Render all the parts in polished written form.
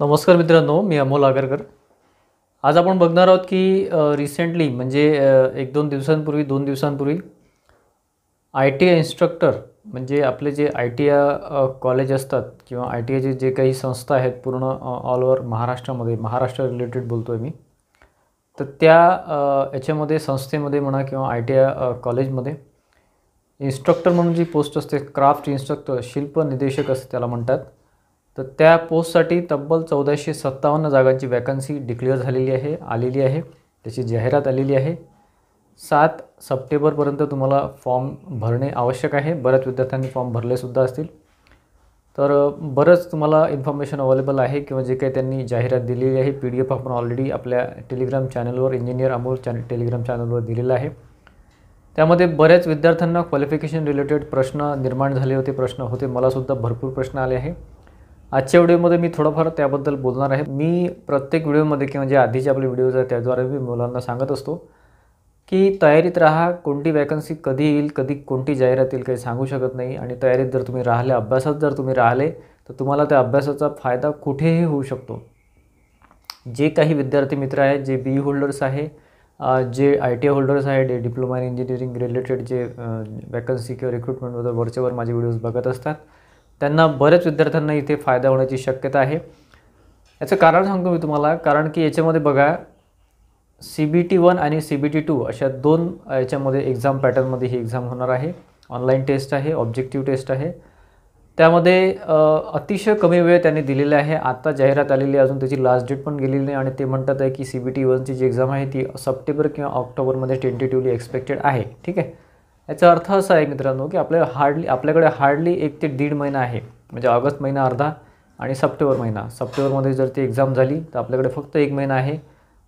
नमस्कार मित्रांनो, मी अमोल आगरकर। आज आपण बघणार आहोत की रिसेंटली म्हणजे 1-2 दिवसांपूर्वी 2 दिवसांपूर्वी आय-टी-आय इन्स्ट्रक्टर म्हणजे आपले जे आय-टी-आय कॉलेज असतात किंवा आय-टी-आयचे जे काही संस्था आहेत पूर्ण ऑल ओव्हर महाराष्ट्रामध्ये, महाराष्ट्र रिलेटेड बोलतोय मी। तर त्या याच्यामध्ये संस्थेमध्ये म्हणा किंवा आय-टी-आय कॉलेजमध्ये इन्स्ट्रक्टर म्हणून जी पोस्ट असते, क्राफ्ट इन्स्ट्रक्टर, शिल्प निदेशक असं त्याला म्हणतात। तर त्या पोस्टसाठी तब्बल 1457 जागांची वॅकन्सी डिक्लेअर झालेली आहे, आलेली आहे। त्याची जाहिरात आलेली आहे। 7 सप्टेंबरपर्यंत तुम्हाला फॉर्म भरणे आवश्यक आहे। बऱ्याच विद्यार्थ्यांनी फॉर्म भरलेसुद्धा असतील। तर बरंच तुम्हाला इन्फॉर्मेशन अवेलेबल आहे किंवा जे काही त्यांनी जाहिरात दिलेली आहे PDF आपण ऑलरेडी आपल्या टेलिग्राम चॅनलवर इंजिनियर अमोल टेलिग्राम चॅनलवर दिलेला आहे। त्यामध्ये बऱ्याच विद्यार्थ्यांना क्वालिफिकेशन रिलेटेड प्रश्न निर्माण झाले होते, प्रश्न होते, मलासुद्धा भरपूर प्रश्न आले आहे। आजच्या व्हिडिओमध्ये मी थोडंफार त्याबद्दल बोलणार आहे। मी प्रत्येक व्हिडिओमध्ये किंवा जे आधीचे आपले व्हिडिओज आहेत त्याद्वारे मी मुलांना सांगत असतो की तयारीत राहा, कोणती वॅकन्सी कधी येईल, कधी कोणती जाहिरात येईल काही सांगू शकत नाही। आणि तयारीत जर तुम्ही राहिले, अभ्यासात जर तुम्ही राहिले तर तुम्हाला त्या अभ्यासाचा फायदा कुठेही होऊ शकतो। जे काही विद्यार्थी मित्र आहेत, जे BE होल्डर्स आहे, जे ITI होल्डर्स आहे, जे डिप्लोमा इन इंजिनिअरिंग रिलेटेड जे वॅकन्सी किंवा रिक्रुटमेंटबद्दल वरचेवर माझे व्हिडिओज बघत असतात, त्यांना बऱ्याच विद्यार्थ्यांना इथे फायदा होण्याची शक्यता आहे। याचं कारण सांगतो मी तुम्हाला, कारण की याच्यामध्ये बघा CBT1 आणि CBT2 अशा दोन याच्यामध्ये एक्झाम पॅटर्नमध्ये ही एक्झाम होणार आहे। ऑनलाईन टेस्ट आहे, ऑब्जेक्टिव्ह टेस्ट आहे। त्यामध्ये अतिशय कमी वेळ त्यांनी दिलेला आहे। आता जाहिरात आलेली आहे, अजून त्याची लास्ट डेट पण गेलेली नाही आणि ते म्हणतात आहे की CBT1ची जी एक्झाम आहे ती सप्टेंबर किंवा ऑक्टोबरमध्ये टेंटेटिव्हली एक्सपेक्टेड आहे। ठीक आहे, याचा अर्थ असा आहे मित्रांनो की आपल्याकडे हार्डली 1 ते 1.5 महिना आहे। म्हणजे ऑगस्ट महिना अर्धा आणि सप्टेंबर महिना। सप्टेंबरमध्ये जर ती एक्झाम झाली तर आपल्याकडे फक्त 1 महिना आहे।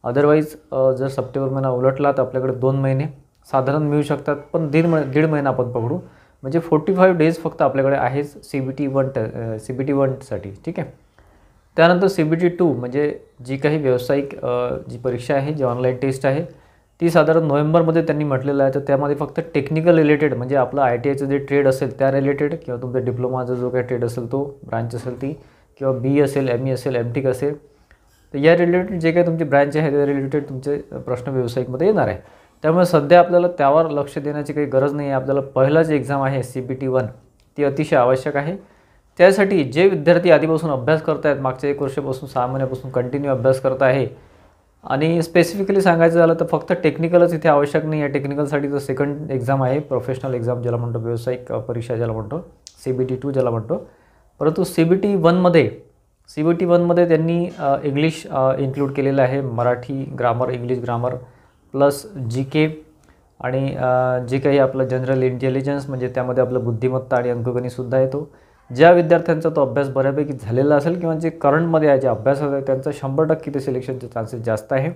अदरवाईज जर सप्टेंबर महिना उलटला तर आपल्याकडे 2 महिने साधारण मिळू शकतात, पण दीड महिना आपण पकडू, म्हणजे 45 डेज फक्त आपल्याकडे आहेच CBT1साठी। ठीक आहे, त्यानंतर CBT2 म्हणजे जी काही व्यावसायिक जी परीक्षा आहे, जी ऑनलाईन टेस्ट आहे, ती साधारण नोव्हेंबरमध्ये त्यांनी म्हटलेलं आहे। तर त्यामध्ये फक्त टेक्निकल रिलेटेड म्हणजे आपलं ITIचं जे ट्रेड असेल त्या रिलेटेड किंवा तुमचा डिप्लोमाचा जो काही ट्रेड असेल तो ब्रांच असेल ती, किंवा BE असेल, ME असेल, MTech असेल, तर या रिलेटेड जे काही तुमची ब्रँच आहे त्या रिलेटेड तुमचे प्रश्न व्यावसायिकमध्ये येणार आहे। त्यामुळे सध्या आपल्याला त्यावर लक्ष देण्याची काही गरज नाही आहे। आपल्याला पहिला जे एक्झाम आहे CBT1 ती अतिशय आवश्यक आहे। त्यासाठी जे विद्यार्थी आधीपासून अभ्यास करत आहेत, मागच्या 1 वर्षापासून 6 महिन्यापासून कंटिन्यू अभ्यास करत आहे, आणि स्पेसिफिकली सांगायचं झालं तर फक्त टेक्निकलच इथे आवश्यक नाही आहे। टेक्निकलसाठी तर सेकंड एक्झाम आहे, प्रोफेशनल एक्झाम ज्याला म्हणतो, व्यावसायिक परीक्षा ज्याला म्हणतो, CBT2 ज्याला म्हणतो। परंतु CBT1मध्ये त्यांनी इंग्लिश इन्क्लूड केलेलं आहे, Marathi grammar, English grammar plus GK आणि जे काही आपलं जनरल इंटेलिजन्स म्हणजे त्यामध्ये आपलं बुद्धिमत्ता आणि अंकगणितसुद्धा येतो। ज्या विद्यार्थ्यांचा तो अभ्यास बऱ्यापैकी झालेला असेल किंवा जे करंटमध्ये आहे, जे अभ्यासात आहे, त्यांचा 100% ते सिलेक्शनचे चान्सेस जास्त आहे।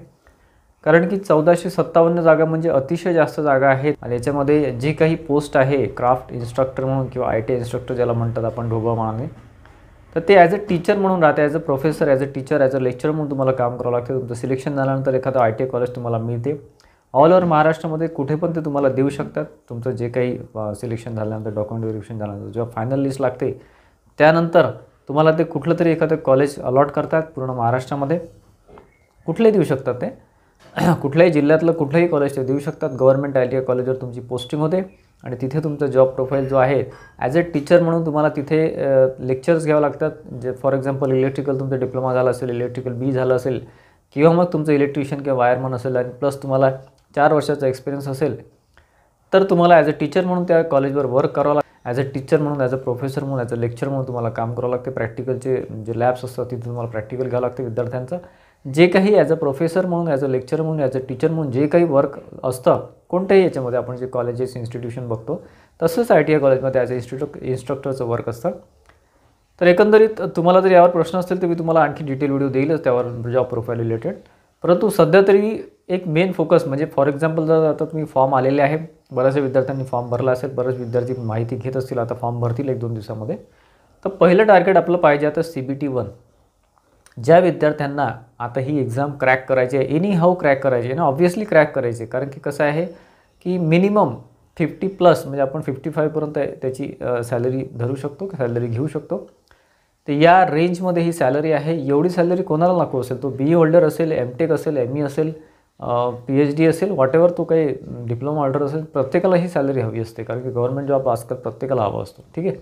कारण की 1457 जागा म्हणजे अतिशय जास्त जागा आहेत। आणि याच्यामध्ये जी काही पोस्ट आहे क्राफ्ट इन्स्ट्रक्टर म्हणून किंवा ITI इन्स्ट्रक्टर ज्याला म्हणतात आपण ढोबळमानाने, तर ते ॲज अ टीचर म्हणून राहते, as a professor, as a teacher, as a lecture म्हणून तुम्हाला काम करावं लागतं। तुमचं सिलेक्शन झाल्यानंतर एखादं ITI कॉलेज तुम्हाला मिळते। ऑल ओव्हर महाराष्ट्रामध्ये कुठे पण ते तुम्हाला देऊ शकतात। तुमचं जे काही सिलेक्शन झाल्यानंतर, डॉक्युमेंट व्हेरिफिकेशन झाल्यानंतर, जेव्हा फायनल लिस्ट लागते त्यानंतर तुम्हाला ते कुठलं तरी एखादं कॉलेज अलॉट करतात पूर्ण महाराष्ट्रामध्ये। कुठलेही देऊ शकतात ते, कुठल्याही जिल्ह्यातलं कुठलंही कॉलेज ते देऊ शकतात। गव्हर्नमेंट ITI कॉलेजवर तुमची पोस्टिंग होते आणि तिथे तुमचा जॉब प्रोफाईल जो आहे ॲज अ टीचर म्हणून तुम्हाला तिथे लेक्चर्स घ्यावं लागतात। जे फॉर एक्झाम्पल इलेक्ट्रिकल तुमचा डिप्लोमा झाला असेल, इलेक्ट्रिकल B झालं असेल, किंवा मग तुमचं इलेक्ट्रिशियन किंवा वायरमन असेल आणि प्लस तुम्हाला 4 वर्षाचा एक्सपिरियन्स असेल, तर तुम्हाला ॲज अ टीचर म्हणून त्या कॉलेजवर वर्क करावं लागतं। ॲज अ टीचर म्हणून, ॲज अ प्रोफेसर म्हणून, ॲज अ लेक्चर म्हणून तुम्हाला काम करावं लागते। प्रॅक्टिकलचे जे लॅब्स असतात तिथे तुम्हाला प्रॅक्टिकल घ्यावं लागते विद्यार्थ्यांचं। जे काही ॲज अ प्रोफेसर म्हणून, ॲज अ लेक्चर म्हणून, ॲज अ टीचर म्हणून जे काही वर्क असतं कोणत्याही याच्यामध्ये, आपण जे कॉलेजेस इन्स्टिट्यूशन बघतो तसंच ITI कॉलेजमध्ये ॲज अ इन्स्ट्रक्टरचं वर्क असतं। तर एकंदरीत तुम्हाला जर यावर प्रश्न असतील तर मी तुम्हाला आणखी डिटेल व्हिडिओ देईलच त्यावर जॉब प्रोफाईल रिलेटेड। परंतु सध्या तरी एक मेन फोकस म्हणजे फॉर एक्झाम्पल जर आता तुम्ही फॉर्म आलेले आहे, बऱ्याचशा विद्यार्थ्यांनी फॉर्म भरला असेल, बरेच विद्यार्थी माहिती घेत असतील, आता फॉर्म भरतील 1-2 दिवसामध्ये, तर पहिलं टार्गेट आपलं पाहिजे आता CBT1। ज्या विद्यार्थ्यांना आता ही एक्झाम क्रॅक करायची आहे, एनी हाऊ क्रॅक करायची आहे ना, ऑब्व्हियसली क्रॅक करायची आहे। कारण की कसं आहे की मिनिमम 50+ म्हणजे आपण 55 पर्यंत त्याची सॅलरी धरू शकतो, सॅलरी घेऊ शकतो। तर या रेंजमध्ये ही सॅलरी आहे. एवढी सॅलरी कोणाला नको असेल? तो बी होल्डर असेल, एम.टेक असेल, एम.ई. असेल, पी.एच.डी असेल, व्हॉटएव्हर तो काही डिप्लोमा होल्डर असेल, प्रत्येकाला ही सॅलरी हवी असते, कारण की गव्हर्नमेंट जॉब आजकाल प्रत्येकाला हवा असतो. ठीक आहे.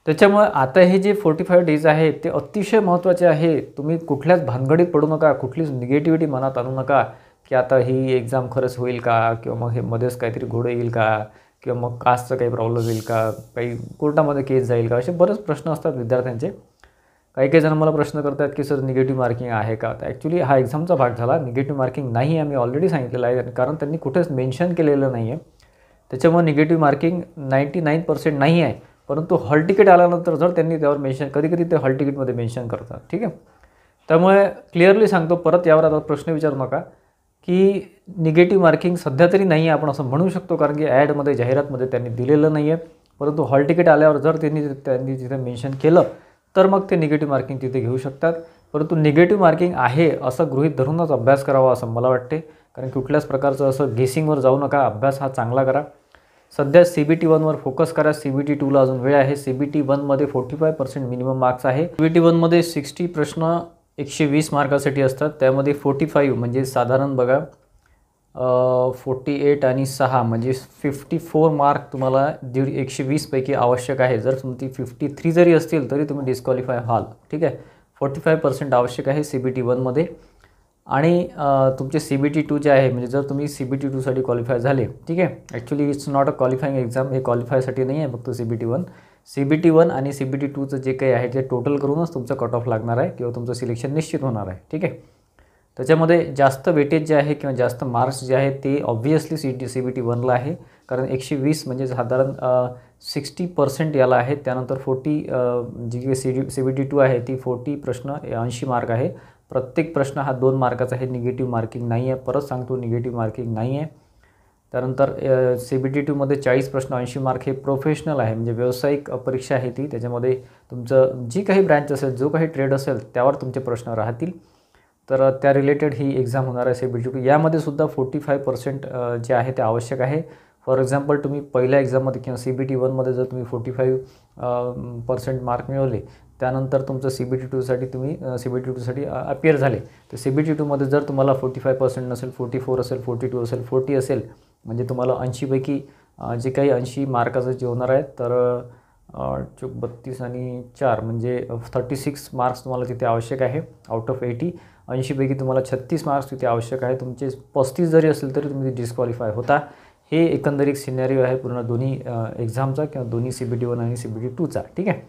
त्याच्यामुळे आता हे जे 45 डेज आहेत ते अतिशय महत्त्वाचे आहे. तुम्ही कुठल्याच भानगडीत पडू नका, कुठलीच निगेटिव्हिटी मनात आणू नका की आता ही एक्झाम खरंच होईल का, किंवा मग हे मध्येच काहीतरी घोडं येईल का, किंवा मग कास्टचा काही प्रॉब्लेम येईल का, काही कोर्टामध्ये केस जाईल का, असे बरेच प्रश्न असतात विद्यार्थ्यांचे. काही जण मला प्रश्न करतात की सर निगेटिव्ह मार्किंग आहे का? तर ॲक्च्युली हा एक्झामचा भाग झाला. निगेटिव्ह मार्किंग नाही आहे, मी ऑलरेडी सांगितलेलं आहे, कारण त्यांनी कुठेच मेन्शन केलेलं नाही आहे. त्याच्यामुळे निगेटिव्ह मार्किंग 99% नाही आहे. परंतु हॉल तिकीट आल्यानंतर जर त्यांनी त्यावर मेन्शन, कधी ते हॉल तिकीटमध्ये मेन्शन करतात. ठीक आहे. त्यामुळे क्लिअरली सांगतो, परत यावर आता प्रश्न विचारू नका की निगेटिव्ह मार्किंग सध्या तरी नाही आहे, आपण असं म्हणू शकतो, कारण की ॲडमध्ये, जाहिरातमध्ये त्यांनी दिलेलं नाही आहे. परंतु हॉल तिकीट आल्यावर जर त्यांनी तिथे मेन्शन केलं तर मग ते निगेटिव्ह मार्किंग तिथे घेऊ शकतात. परंतु निगेटिव्ह मार्किंग आहे असं गृहीत धरूनच अभ्यास करावा असं मला वाटते, कारण कुठल्याच प्रकारचं असं गेसिंगवर जाऊ नका. अभ्यास हा चांगला करा. सध्या CBT 1वर फोकस करा. CBT 2ला अजून वेळ आहे. CBT 1मध्ये 45% मिनिमम मार्क्स आहे. CBT 1मध्ये 60 प्रश्न 120 मार्कासाठी असतात. त्यामध्ये 45 म्हणजे साधारण बघा 48 आणि 6 म्हणजे 54 मार्क तुम्हाला 120 पैकी आवश्यक आहे. जर तुमची 53 जरी असतील तरी तुम्ही डिस्क्वालिफाय व्हाल. ठीक आहे. 45% आवश्यक आहे CBT 1मध्ये. आणि तुमचे CBT 2 जे आहे, म्हणजे जर तुम्ही CBT 2साठी क्वालिफाय झाले, ठीक आहे, actually it's not a qualifying exam, हे क्वालिफायसाठी नाही आहे, फक्त CBT 1. CBT 1 आणि CBT 2चं जे काही आहे ते टोटल करूनच तुमचं कट ऑफ लागणार आहे किंवा तुमचं सिलेक्शन निश्चित होणार आहे. ठीक आहे. त्याच्यामध्ये जास्त वेटेज जे आहे किंवा जास्त मार्क्स जे आहेत ते ऑब्व्हियसली CBT 1ला आहे, कारण 120 म्हणजे साधारण 60% याला आहेत. त्यानंतर 40 जी CBT 2 आहे ती 40 प्रश्न 80 मार्क आहे. प्रत्येक प्रश्न हा 2 मार्काचा आहे. निगेटिव्ह मार्किंग नाही आहे. परत सांगतो, निगेटिव्ह मार्किंग नाही आहे. त्यानंतर CBT 2मध्ये 40 प्रश्न 80 मार्क हे प्रोफेशनल आहे, म्हणजे व्यावसायिक परीक्षा आहे ती. त्याच्यामध्ये तुमचं जी काही ब्रँच असेल, जो काही ट्रेड असेल त्यावर तुमचे प्रश्न राहतील. तर त्या रिलेटेड ही एक्झाम होणार आहे CBT 2. यामध्ये सुद्धा 45% जे आहे ते आवश्यक आहे. फॉर एक्झाम्पल, तुम्ही पहिल्या एक्झाममध्ये किंवा CBT 1मध्ये जर तुम्ही 45% मार्क मिळवले, त्यानंतर तुमचं CBT 2साठी तुम्ही CBT 2साठी अपियर झाले, तर CBT 2मध्ये जर तुम्हाला 45% नसेल, 44 असेल, 42 असेल, 40 असेल, म्हणजे तुम्हाला 80 पैकी जे काही 80 मार्काचं जे होणार आहे, तर 32 आणि 4 म्हणजे 36 मार्क्स तुम्हाला तिथे आवश्यक आहे. आउट ऑफ 80 80 पैकी तुम्हाला 36 मार्क्स तिथे आवश्यक आहे. तुमचे 35 जरी असेल तरी तुम्ही डिस्क्वालिफाय होता. हे एकंदरीत सिनेरिओ आहे पूर्ण दोन्ही एक्झामचा किंवा दोन्ही CBT 1 आणि CBT 2चा. ठीक आहे.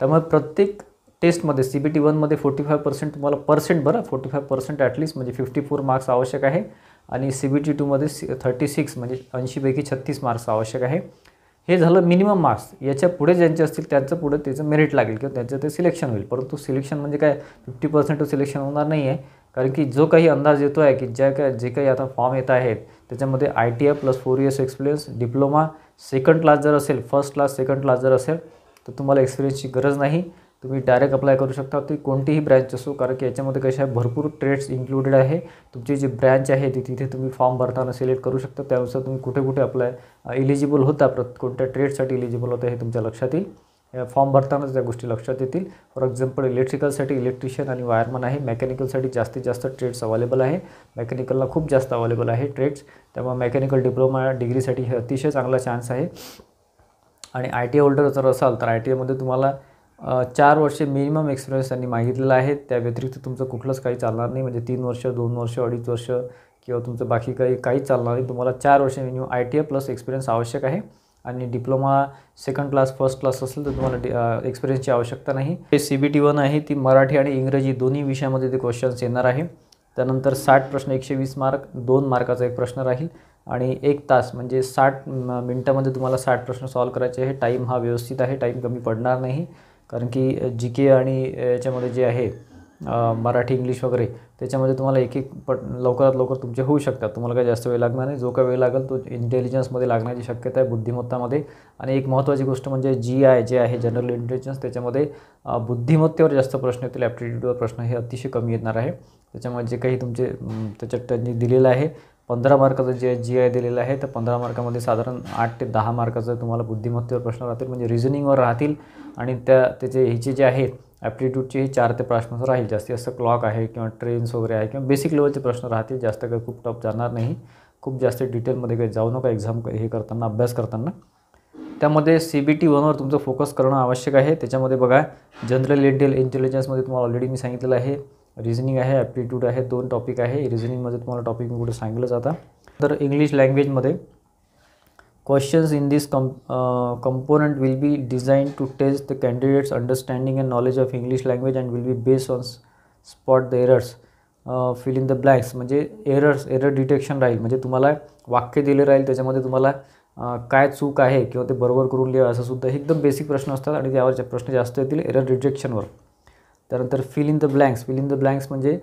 त्यामुळे प्रत्येक टेस्टमध्ये CBT 1मध्ये 45% तुम्हाला 45% ॲटलिस्ट म्हणजे 54 मार्क्स आवश्यक आहे. आणि CBT 2मध्ये 36 म्हणजे 80 पैकी 36 मार्क्स आवश्यक आहे. हे झालं मिनिमम मार्क्स. याच्या पुढे ज्यांचे असतील त्यांचं पुढे त्याचं मेरिट लागेल किंवा त्यांचं ते सिलेक्शन होईल. परंतु सिलेक्शन म्हणजे काय 50% सिलेक्शन होणार नाही आहे, कारण की जो काही अंदाज येतो आहे की जे काही आता फॉर्म येत आहेत त्याच्यामध्ये ITI plus 4 years experience, diploma, second class जर असेल, फर्स्ट क्लास, सेकंड क्लास जर असेल तर तुम्हाला एक्सपिरियन्सची गरज नाही. तुम्ही डायरेक्ट अप्लाय करू शकता. ती कोणतीही ब्रँच असो, कारण की याच्यामध्ये कशा आहे भरपूर ट्रेड्स इन्क्लुडेड आहे. तुमची जी ब्रँच आहे ती तिथे तुम्ही फॉर्म भरताना सिलेक्ट करू शकता. त्यानुसार तुम्ही कुठे कुठे अप्लाय इलिजिबल होता, कोणत्या ट्रेडसाठी इलिजिबल होता हे तुमच्या लक्षात येईल. फॉर्म भरतानाच त्या गोष्टी लक्षात येतील. फॉर एक्झाम्पल, इलेक्ट्रिकलसाठी इलेक्ट्रिशियन आणि वायरमन आहे. मेकॅनिकलसाठी जास्तीत जास्त ट्रेड्स अवेलेबल आहे. मेकॅनिकलला खूप जास्त अवेलेबल आहे ट्रेड्स. त्यामुळे मेकॅनिकल डिप्लोमा डिग्रीसाठी हे अतिशय चांगला चान्स आहे. आणि ITI होल्डर जर असाल तर ITIमध्ये तुम्हाला 4 वर्षे मिनिमम एक्सपिरियन्स त्यांनी मागितलेला आहे. त्या व्यतिरिक्त तुमचं कुठलंच काही चालणार नाही, म्हणजे 3 वर्ष, 2 वर्ष, 2.5 वर्ष किंवा तुमचं बाकी काहीच चालणार नाही. तुम्हाला 4 वर्ष मिनिमम ITI प्लस एक्सपिरियन्स आवश्यक आहे. आणि diploma second class, first class असेल तर तुम्हाला एक्सपिरियन्सची आवश्यकता नाही. हे CBT 1 आहे, ती मराठी आणि इंग्रजी दोन्ही विषयामध्ये ते क्वेश्चन्स येणार आहे. त्यानंतर 60 प्रश्न 120 मार्क, 2 मार्काचा एक प्रश्न राहील आणि 1 तास म्हणजे 60 मिनटामध्ये तुम्हाला 60 प्रश्न सॉल्व करायचे आहे. टाईम हा व्यवस्थित आहे, टाईम कमी पडणार नाही, कारण की GK आणि याच्यामध्ये जे आहे मराठी, इंग्लिश वगैरे त्याच्यामध्ये तुम्हाला एक लवकरात लवकर तुमचे होऊ शकतात. तुम्हाला काही जास्त वेळ लागणार नाही. जो काही वेळ लागेल तो इंटेलिजन्समध्ये लागण्याची शक्यता आहे, बुद्धिमत्तामध्ये. आणि एक महत्त्वाची गोष्ट म्हणजे GI जे आहे जनरल इंटेलिजन्स, त्याच्यामध्ये बुद्धिमत्तेवर जास्त प्रश्न येतील, ॲप्टिट्यूडवर प्रश्न हे अतिशय कमी येणार आहे. त्याच्यामुळे जे काही तुमचे त्याच्यात त्यांनी दिलेलं आहे 15 मार्काचं जे GI दिलेलं आहे, तर 15 मार्कामध्ये साधारण 8 ते 10 मार्काचं तुम्हाला बुद्धिमत्तेवर प्रश्न राहतील, म्हणजे रिझनिंगवर राहतील. आणि त्याचे ह्याचे जे आहेत ॲप्टिट्यूडचे 4 ते 5 प्रश्न राहील. जास्तीत जास्त क्लॉक आहे किंवा ट्रेन्स वगैरे आहे किंवा बेसिक लेवलचे प्रश्न राहतील. जास्त काही खूप टफ जाणार नाही. खूप जास्त डिटेलमध्ये काही जाऊ नका एक्झाम हे करताना, अभ्यास करताना. त्यामध्ये CBT 1वर तुमचं फोकस करणं आवश्यक आहे. त्याच्यामध्ये बघा, जनरल इंटेलिजन्समध्ये तुम्हाला ऑलरेडी मी सांगितलेलं आहे. रिझनिंग आहे, ॲप्टिट्यूड आहे, 2 टॉपिक आहे. रिझनिंगमध्ये तुम्हाला टॉपिक मी कुठे सांगितलं जातं. तर इंग्लिश लँग्वेजमध्ये questions in this component will be designed to test the candidate's understanding and knowledge of English language and will be based on spot the errors, fill in the blanks. म्हणजे error detection राहील. म्हणजे तुम्हाला वाक्य दिले राहील, त्याच्यामध्ये तुम्हाला काय चूक आहे किंवा ते बरोबर करून लिहा, असं सुद्धा एकदम बेसिक प्रश्न असतात आणि त्यावर प्रश्न जास्त येतील एरर डिटेक्शनवर. त्यानंतर फिल इन द ब्लँक्स म्हणजे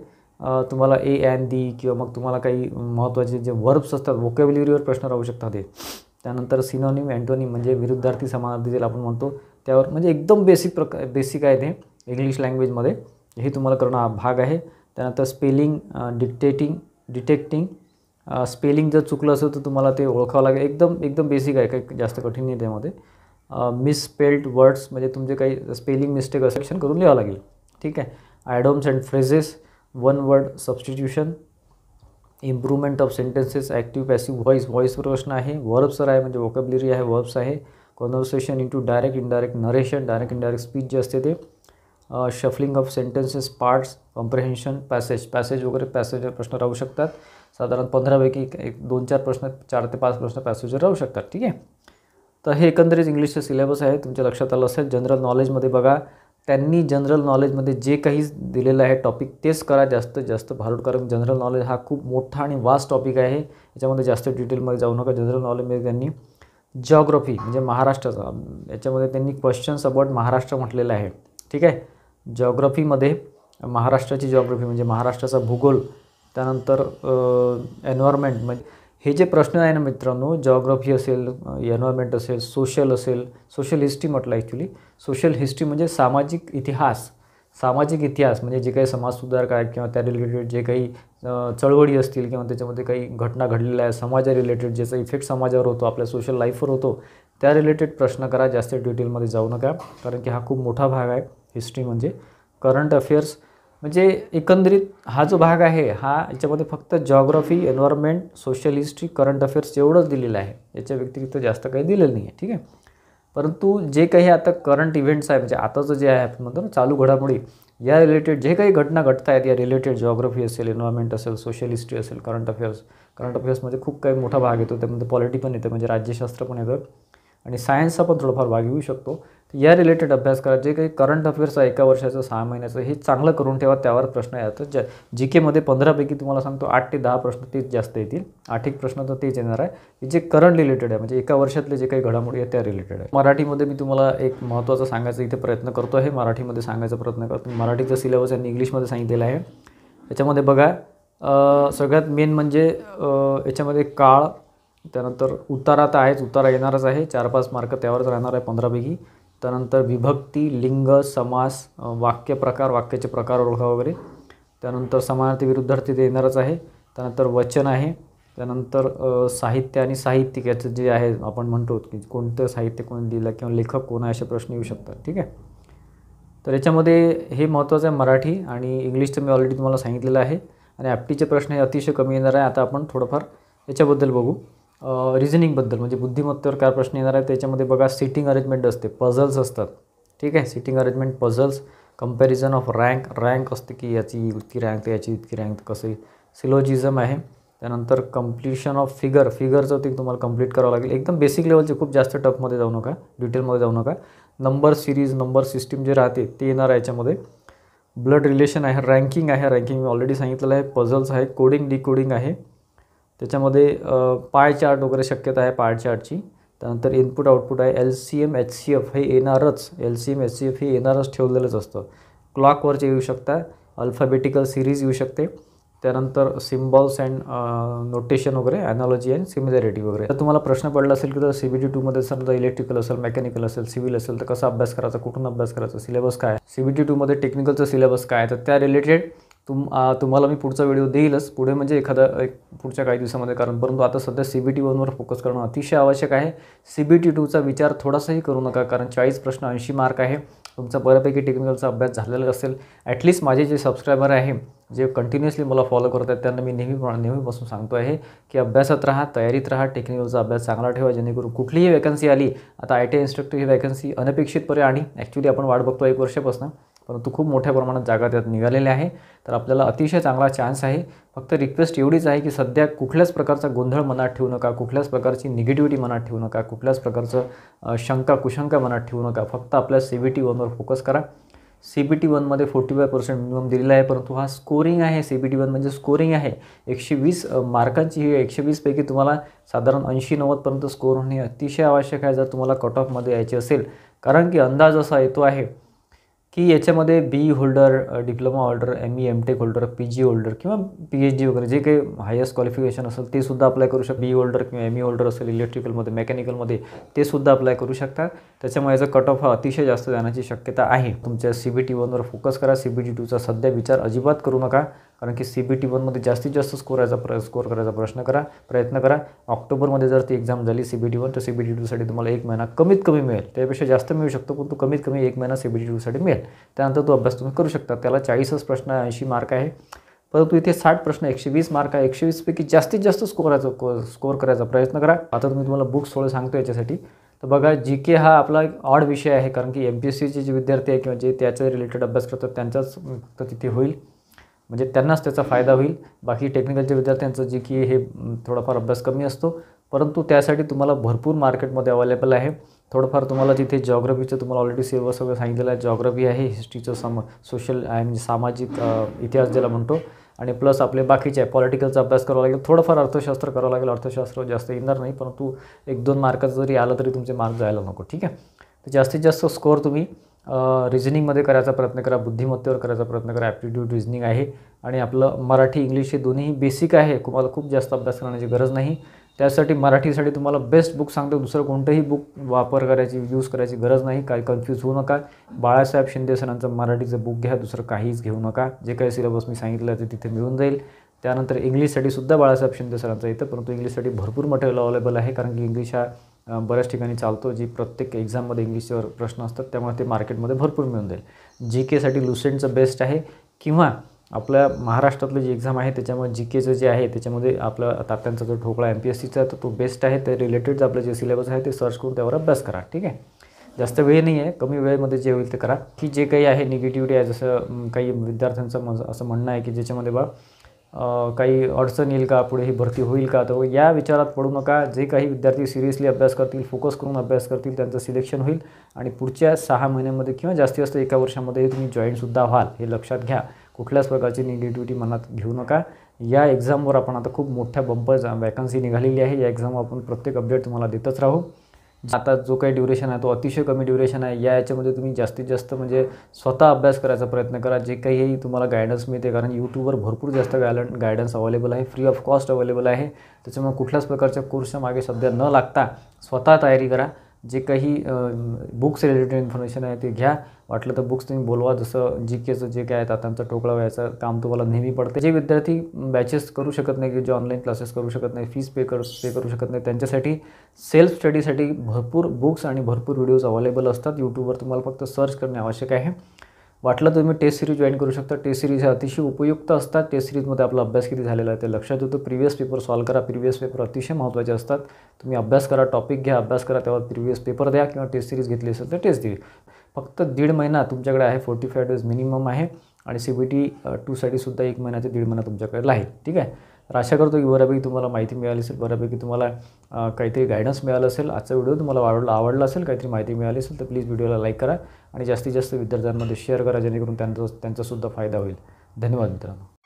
तुम्हाला ए अँड दी किंवा मग तुम्हाला काही महत्त्वाचे जे वर्ब्स असतात व्होकॅब्युलरीवर प्रश्न राहू शकतात ते. त्यानंतर सिनोनिम, अँटोनिम म्हणजे विरुद्धार्थी समानार्थी ज्याला आपण म्हणतो त्यावर, म्हणजे एकदम बेसिक आहे ते इंग्लिश लँग्वेजमध्ये. हे तुम्हाला करणं हा भाग आहे. त्यानंतर स्पेलिंग, डिटेक्टिंग स्पेलिंग जर चुकलं असेल तर तुम्हाला ते ओळखावं लागेल. एकदम बेसिक आहे, काही जास्त कठीण नाही त्यामध्ये. मिसस्पेल्ड वर्ड्स म्हणजे तुमचे काही स्पेलिंग मिस्टेक असेक्शन करून लिहावं लागेल. ठीक आहे. Idioms and phrases, 1 word substitution, improvement of sentences, active passive व्हॉईसवर प्रश्न आहे. वर्ब्सवर आहे म्हणजे व्होकॅब्युलरी आहे, वर्ब्स आहे. Conversation into direct indirect narration, direct indirect speech जे असते ते. Shuffling of sentences, parts, comprehension, passage वगैरे पॅसेजवर प्रश्न राहू शकतात. साधारण 15पैकी 2-4 प्रश्न, 4 ते 5 प्रश्न पॅसेजवर राहू शकतात. ठीक आहे. तर हे एकंदरीत इंग्लिशचं सिलेबस आहे, तुमच्या लक्षात आलं असेल. जनरल नॉलेजमध्ये बघा, त्यांनी जनरल नॉलेजमध्ये जे काही दिलेलं आहे टॉपिक तेच करा जास्तीत जास्त भारूड, कारण जनरल नॉलेज हा खूप मोठा आणि वास्ट टॉपिक आहे. याच्यामध्ये जास्त डिटेलमध्ये जाऊ नका. जनरल नॉलेजमध्ये त्यांनी जिओग्राफी म्हणजे महाराष्ट्राचा, याच्यामध्ये त्यांनी क्वेश्चन्स अबाउट महाराष्ट्र म्हटलेलं आहे. ठीक आहे. जिओग्राफीमध्ये महाराष्ट्राची जिओग्राफी म्हणजे महाराष्ट्राचा भूगोल, त्यानंतर एन्व्हायरमेंट म्हणजे हे जे प्रश्न आहे ना मित्रांनो, जिओग्राफी असेल, एन्व्हायरमेंट असेल, सोशल हिस्ट्री म्हटलं ॲक्च्युली. सोशल हिस्ट्री म्हणजे सामाजिक इतिहास म्हणजे जे काही समाजसुधारक आहेत किंवा त्या रिलेटेड जे काही चळवळी असतील किंवा त्याच्यामध्ये काही घटना घडलेल्या आहेत समाजा रिलेटेड, ज्याचा इफेक्ट समाजावर होतो, आपल्या सोशल लाईफवर होतो, त्या रिलेटेड प्रश्न करा. जास्त डिटेलमध्ये जाऊ नका, कारण की हा खूप मोठा भाग आहे हिस्ट्री म्हणजे. करंट अफेअर्स म्हणजे एकंदरीत हा जो भाग आहे हा याच्यामध्ये फक्त geography, environment, social history, current affairs एवढंच दिलेलं आहे. याच्या व्यतिरिक्त जास्त काही दिलेलं नाही आहे. ठीक आहे. परंतु जे काही आता करंट इव्हेंट्स आहे म्हणजे आताचं जे आहे आपण म्हणतो ना चालू घडामोडी, या रिलेटेड जे काही घटना घडत आहेत या रिलेटेड जिओग्राफी असेल, एन्व्हायरमेंट असेल, सोशल हिस्ट्री असेल, करंट अफेअर्समध्ये खूप काही मोठा भाग येतो. त्यामध्ये पॉलिटी पण येतं म्हणजे राज्यशास्त्र पण येतं आणि सायन्सचा पण थोडाफार भाग येऊ शकतो. तर या रिलेटेड अभ्यास करा. जे काही करंट अफेअर्स आहे 1 वर्षाचं, 6 महिन्याचं, हे चांगलं करून ठेवा. त्यावर प्रश्न येतात. GKमध्ये 15पैकी तुम्हाला सांगतो 8 ते 10 प्रश्न तेच जास्त येतील. 8 एक प्रश्न तर तेच येणार आहे जे करंट रिलेटेड आहे म्हणजे 1 वर्षातले जे काही घडामोडी आहेत त्या रिलेटेड आहे. मराठीमध्ये मी तुम्हाला एक महत्त्वाचं सांगायचा इथे प्रयत्न करतो आहे. मराठीमध्ये सांगायचा प्रयत्न करतो. मराठीचा सिलेबस यांनी इंग्लिशमध्ये सांगितलेला आहे. याच्यामध्ये बघा, सगळ्यात मेन म्हणजे याच्यामध्ये काळ, त्यानंतर उतारा तर आहेच, उतारा येणारच आहे. 4-5 मार्क त्यावरच राहणार आहे 15पैकी. त्यानंतर विभक्ती, लिंग, समास, वाक्याचे प्रकार ओळखा वगैरे. त्यानंतर समानार्थी विरुद्धार्थी ते येणारच आहे. त्यानंतर वचन आहे. त्यानंतर साहित्य आणि साहित्यिक याचं जे आहे आपण म्हणतो की कोणतं साहित्य कोणी लिहिलं किंवा लेखक कोण आहे असे प्रश्न येऊ शकतात. ठीक आहे. तर याच्यामध्ये हे महत्त्वाचं आहे मराठी आणि इंग्लिशचं मी ऑलरेडी तुम्हाला सांगितलेलं आहे. आणि ॲप्टीचे प्रश्न हे अतिशय कमी येणार आहे. आता आपण थोडंफार याच्याबद्दल बघू. रिझनिंगबद्दल म्हणजे बुद्धिमत्तेवर काय प्रश्न येणार आहे त्याच्यामध्ये बघा, सिटिंग अरेंजमेंट असते, पझल्स असतात. ठीक आहे. Sitting arrangement, puzzles, comparison of rank असते की याची इतकी रँक तर याची इतकी रँक, कसं सिलोजिझम आहे. त्यानंतर कम्प्लिशन ऑफ फिगरचं ते तुम्हाला कंप्लीट करावं लागेल. एकदम बेसिक लेवलचे, खूप जास्त टफमध्ये जाऊ नका, डिटेलमध्ये जाऊ नका. नंबर सिरीज, नंबर सिस्टीम जे राहते ते येणार आहे याच्यामध्ये. ब्लड रिलेशन आहे, रँकिंग मी ऑलरेडी सांगितलेलं आहे. पझल्स आहे, कोडिंग डिकोडिंग आहे. त्याच्यामध्ये पाय चार्ट वगैरे शक्यता आहे पाय चार्टची. त्यानंतर इनपुट आउटपुट आहे. LCM HCF हे येणारच, हे येणारच ठेवलेलंच असतं. क्लॉकवरचे येऊ शकतात. अल्फाबेटिकल सिरीज येऊ शकते. त्यानंतर सिम्बॉल्स अँड नोटेशन वगैरे, ॲनॉलॉजी अँड सिमिलॅरिटी वगैरे. तर तुम्हाला प्रश्न पडला असेल की तर CBT 2मध्ये समजा इलेक्ट्रिकल असेल, मेकॅनिकल असेल, सिव्हिल असेल तर कसा अभ्यास करायचा, कुठून अभ्यास करायचा, सिलेबस काय आहे. CBT 2मध्ये टेक्निकलचं सिलेबस काय आहे तर त्या रिलेटेड तुम्हाला मी पुढचा व्हिडिओ देईलच पुढे, म्हणजे पुढच्या काही दिवसामध्ये, परंतु आता सध्या CBT 1वर फोकस करणं अतिशय आवश्यक आहे. CBT 2चा विचार थोडासाही करू नका, कारण 40 प्रश्न 80 मार्क आहे. तुमचा बऱ्यापैकी टेक्निकलचा अभ्यास झालेला असेल. ॲटलिस्ट माझे जे सबस्क्रायबर आहे, जे कंटिन्युअसली मला फॉलो करत आहेत, त्यांना मी नेहमीपासून सांगतो आहे की अभ्यासात राहा, तयारीत राहा, टेक्निकलचा अभ्यास चांगला ठेवा, जेणेकरून कुठलीही वॅकन्सी आली. आता ITI इन्स्ट्रक्टर ही वॅकन्सी अनपेक्षितपणे आणि ॲक्च्युली आपण वाट बघतो 1 वर्षापासून, परंतु खूप मोठ्या प्रमाणात जागा त्यात निघालेल्या आहे. तर आपल्याला अतिशय चांगला चान्स आहे. फक्त रिक्वेस्ट एवढीच आहे की सध्या कुठल्याच प्रकारचा गोंधळ मनात ठेवू नका, कुठल्याच प्रकारची निगेटिव्हिटी मनात ठेवू नका, कुठल्याच प्रकारचं कुशंका मनात ठेवू नका. फक्त आपल्या CBT 1वर फोकस करा. CBT 1मध्ये 45% मिनिमम दिलेला आहे, परंतु हा स्कोरिंग आहे. CBT 1 म्हणजे स्कोरिंग आहे. 120 मार्कांची ही 120 पैकी तुम्हाला साधारण 80-90 पर्यंत स्कोर होणे अतिशय आवश्यक आहे, जर तुम्हाला कट ऑफमध्ये यायचे असेल. कारण की अंदाज असा येतो आहे की याच्यामध्ये BE holder, diploma holder, ME MTech holder, PG holder किंवा PhD वगैरे जे काही हायेस्ट क्वालिफिकेशन असेल ते सुद्धा अप्लाय करू शकतात. BE होल्डर किंवा ME होल्डर असेल इलेक्ट्रिकलमध्ये, मेकॅनिकलमध्ये, ते सुद्धा अप्लाय करू शकतात. त्याच्यामुळे याचा कट ऑफ हा अतिशय जास्त जाण्याची शक्यता आहे. तुमच्या CBT 1वर फोकस करा. CBT 2चा सध्या विचार अजिबात करू नका, कारण की CBT 1मध्ये जास्तीत जास्त स्कोर करायचा प्रयत्न करा. ऑक्टोबरमध्ये जर ती एक्झाम झाली CBT 1, तर CBT 2साठी तुम्हाला 1 महिना कमीत कमी मिळेल. त्यापेक्षा जास्त मिळू शकतो, पण कमीत कमी 1 महिना CBT 2साठी मिळेल. त्यानंतर तो अभ्यास तुम्ही करू शकता. त्याला 40 प्रश्न 80 मार्क आहे, परंतु इथे 60 प्रश्न 120 मार्क आहे. 120 पैकी जास्तीत जास्त स्कोर करायचा प्रयत्न करा. आता तुम्हाला बुक्स थोडं सांगतो याच्यासाठी. तर बघा, GK हा आपला एक ऑड विषय आहे, कारण की MPSCचे जे विद्यार्थी आहे किंवा जे त्याच्या रिलेटेड अभ्यास करतात त्यांचाच फक्त तिथे होईल, म्हणजे त्यांनाच त्याचा फायदा होईल. बाकी टेक्निकलच्या विद्यार्थ्यांचं GK हे थोडाफार अभ्यास कमी असतो, परंतु त्यासाठी तुम्हाला भरपूर मार्केटमध्ये अवेलेबल आहे. थोडंफार तुम्हाला तिथे जॉग्रफीचं तुम्हाला ऑलरेडी सगळं सांगितलेलं आहे. जॉग्रफी आहे, हिस्ट्रीचं, सोशल म्हणजे सामाजिक इतिहास ज्याला म्हणतो, आणि प्लस आपले बाकीचे आहे पॉलिटिकलचा अभ्यास करावा लागेल. थोडंफार अर्थशास्त्र करावं लागेल. अर्थशास्त्र जास्त येणार नाही, परंतु 1-2 मार्काचं जरी आलं तरी तुमचे मार्क जायला नको. ठीक आहे. तर जास्तीत जास्त स्कोअर तुम्ही रिझनिंगमध्ये करायचा प्रयत्न करा, बुद्धिमत्तेवर करायचा प्रयत्न करा. ॲप्टिट्यूड रिझनिंग आहे, आणि आपलं मराठी इंग्लिश हे दोन्ही बेसिक आहे. तुम्हाला खूप जास्त अभ्यास करण्याची गरज नाही. त्यासाठी मराठीसाठी तुम्हाला बेस्ट बुक सांगतो. दुसरं कोणतंही बुक यूज करायची गरज नाही. काही कन्फ्यूज होऊ नका. बाळासाहेब शिंदे सरांचं मराठीचं बुक घ्या, दुसरं काहीच घेऊ नका. जे काही सिलेबस मी सांगितलं ते तिथे मिळून जाईल. त्यानंतर इंग्लिशसाठी सुद्धा बाळासाहेब शिंदे सरांचं येतं, परंतु इंग्लिशसाठी भरपूर मटेरियल अवेलेबल आहे, कारण की इंग्लिश हा बऱ्याच ठिकाणी चालतो. जी प्रत्येक एक्झाममध्ये इंग्लिशवर प्रश्न असतात, त्यामुळे ते मार्केटमध्ये भरपूर मिळून जाईल. GKसाठी लुसेंटचं बेस्ट आहे, किंवा आपल्या महाराष्ट्रातलं जी एक्झाम आहे त्याच्यामुळे GKचं जे आहे त्याच्यामध्ये आपला तात्यांचा जो ठोकळा MPSCचा तर तो बेस्ट आहे. ते रिलेटेड आपलं जे सिलेबस आहे ते सर्च करून त्यावर अभ्यास करा. ठीक आहे. जास्त वेळ नाही आहे, कमी वेळेमध्ये जे होईल ते करा. की जे काही आहे निगेटिव्हिटी आहे, जसं काही विद्यार्थ्यांचं असं म्हणणं आहे की ज्याच्यामध्ये काही अडचण येईल का, पुढे ही भरती होईल का, तर या विचारात पडू नका. जे काही विद्यार्थी सिरियसली अभ्यास करतील, फोकस करून अभ्यास करतील, त्यांचं सिलेक्शन होईल, आणि पुढच्या 6 महिन्यांमध्ये किंवा जास्तीत जास्त 1 वर्षामध्ये तुम्ही जॉईनसुद्धा व्हाल. हे लक्षात घ्या. कुठल्याच प्रकारची निगेटिव्हिटी मनात घेऊ नका. या एक्झामवर आपण आता खूप मोठ्या बंपर वॅकन्सी निघालेली आहे. या एक्झामवर आपण प्रत्येक अपडेट तुम्हाला देतच राहू. आता जो काही ड्युरेशन आहे तो अतिशय कमी ड्युरेशन आहे. याच्यामध्ये तुम्ही जास्तीत जास्त म्हणजे स्वतः अभ्यास करायचा प्रयत्न करा. जे काही तुम्हाला गायडन्स मिळते, कारण यूट्यूबवर भरपूर जास्त गायडन्स अवेलेबल आहे, फ्री ऑफ कॉस्ट अवेलेबल आहे. त्याच्यामुळे कुठल्याच प्रकारच्या कोर्सच्या मागे सध्या न लागता स्वतः तयारी करा. जे काही बुक्स रिलेटेड इन्फॉर्मेशन आहे ते घ्या. वाटलं तर बुक्स तुम्ही बोलवा. जसं GKचं जे काय तात्यांचा ठोकळा व्हायचं काम तुम्हाला नेहमी पडते. जे विद्यार्थी बॅचेस करू शकत नाही, की जे ऑनलाईन क्लासेस करू शकत नाही, फीस पे करू शकत नाही, त्यांच्यासाठी सेल्फ स्टडीसाठी भरपूर बुक्स आणि भरपूर व्हिडिओज अवेलेबल असतात यूट्यूबवर. तुम्हाला फक्त सर्च करणे आवश्यक आहे. वाटलं तर तुम्ही टेस्ट सिरीज जॉईन करू शकता. टेस्ट सिरीज हे अतिशय उपयुक्त असतात. टेस्ट सिरीजमध्ये आपला अभ्यास किती झालेला आहे ते लक्षात येतं. प्रिव्हियस पेपर सॉल्व करा. प्रिव्हियस पेपर अतिशय महत्त्वाचे असतात. तुम्ही अभ्यास करा, टॉपिक घ्या, अभ्यास करा, त्यावर प्रिव्हियस पेपर द्या, किंवा टेस्ट सिरीज घेतली असेल तर टेस्ट द्या. फक्त 1.5 महिना तुमच्याकडे आहे. 45 डेज मिनिमम आहे, आणि CBT 2साठी सुद्धा 1 महिना ते 1.5 महिना तुमच्याकडे आहे. ठीक आहे. तर आशा करतो की बऱ्यापैकी तुम्हाला माहिती मिळाली असेल, बऱ्यापैकी तुम्हाला काहीतरी गायडन्स मिळालं असेल. आजचा व्हिडिओ तुम्हाला आवडला असेल, काहीतरी माहिती मिळाली असेल तर प्लीज व्हिडिओला लाईक करा, आणि जास्तीत जास्त विद्यार्थ्यांमध्ये शेअर करा, जेणेकरून त्यांचासुद्धा फायदा होईल. धन्यवाद मित्रांनो.